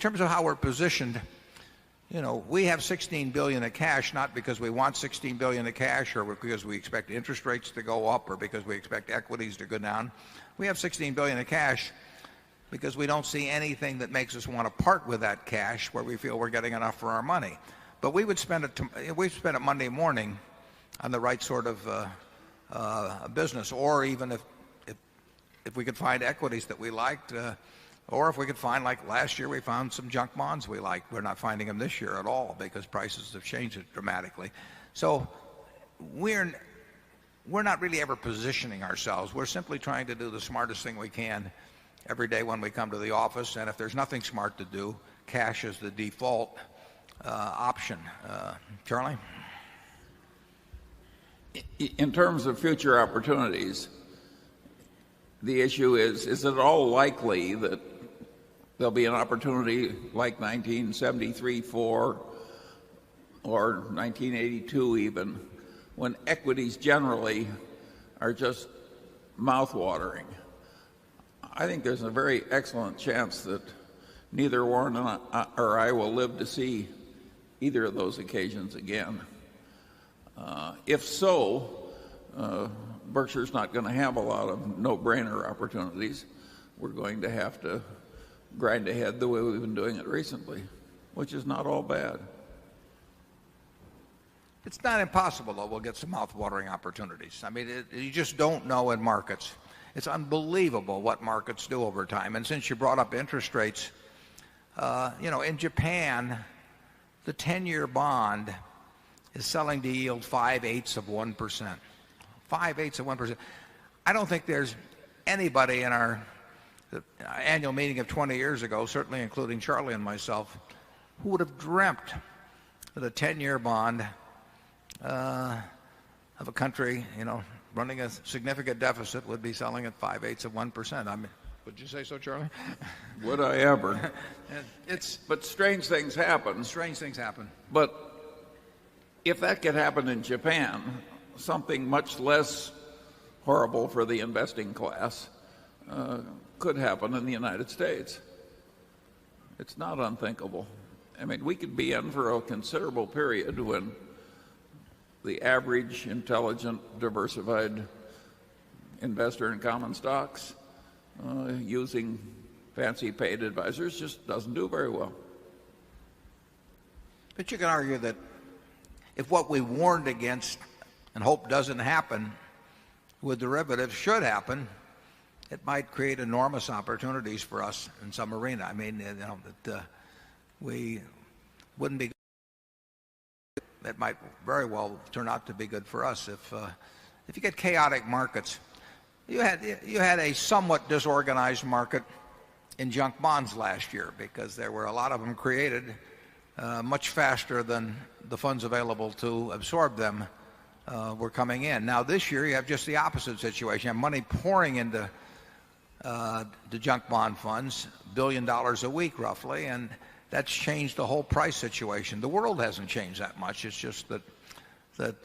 terms of how we're positioned, we have $16 billion of cash, not because we want $16 billion of cash or because we expect interest rates to go up or because we expect equities to go down. We have $16 billion of cash because we don't see anything that makes us want to part with that cash where we feel we're getting enough for our money. But we would spend it Monday morning on the right sort of business, or even if we could find equities that we liked, or if we could find, like last year, we found some junk bonds we liked. We're not finding them this year at all because prices have changed dramatically. So we're not really ever positioning ourselves. We're simply trying to do the smartest thing we can every day when we come to the office. And if there's nothing smart to do, cash is the default option. Charlie? In terms of future opportunities, the issue is it at all likely that there'll be an opportunity like 1973-4 or 1982 even, when equities generally are just mouth-watering? I think there's a very excellent chance that neither Warren or I will live to see either of those occasions again. If so, Berkshire's not going to have a lot of no-brainer opportunities. We're going to have to grind ahead the way we've been doing it recently, which is not all bad. It's not impossible, though, we'll get some mouth-watering opportunities. I mean, you just don't know in markets. It's unbelievable what markets do over time. And since you brought up interest rates, in Japan, the 10-year bond is selling to yield 5/8 of 1%. 5/8 of 1%. I don't think there's anybody in our annual meeting of 20 years ago, certainly including Charlie and myself, who would have dreamt that a 10-year bond of a country, running a significant deficit would be selling at 5/8 of 1%. I mean, would you say so, Charlie? Would I ever? But strange things happen. Strange things happen. But if that could happen in Japan, something much less horrible for the investing class could happen in the United States. It's not unthinkable. I mean, we could be in for a considerable period when the average intelligent, diversified investor in common stocks using fancy paid advisors just doesn't do very well. But you can argue that if what we warned against and hope doesn't happen with derivatives should happen, it might create enormous opportunities for us in some arena. I mean, that we wouldn't be. It might very well turn out to be good for us if you get chaotic markets. You had a somewhat disorganized market in junk bonds last year because there were a lot of them created much faster than the funds available to absorb them were coming in. Now this year you have just the opposite situation. You have money pouring into the junk bond funds, $1 billion a week roughly, and that's changed the whole price situation. The world hasn't changed that much. It's just that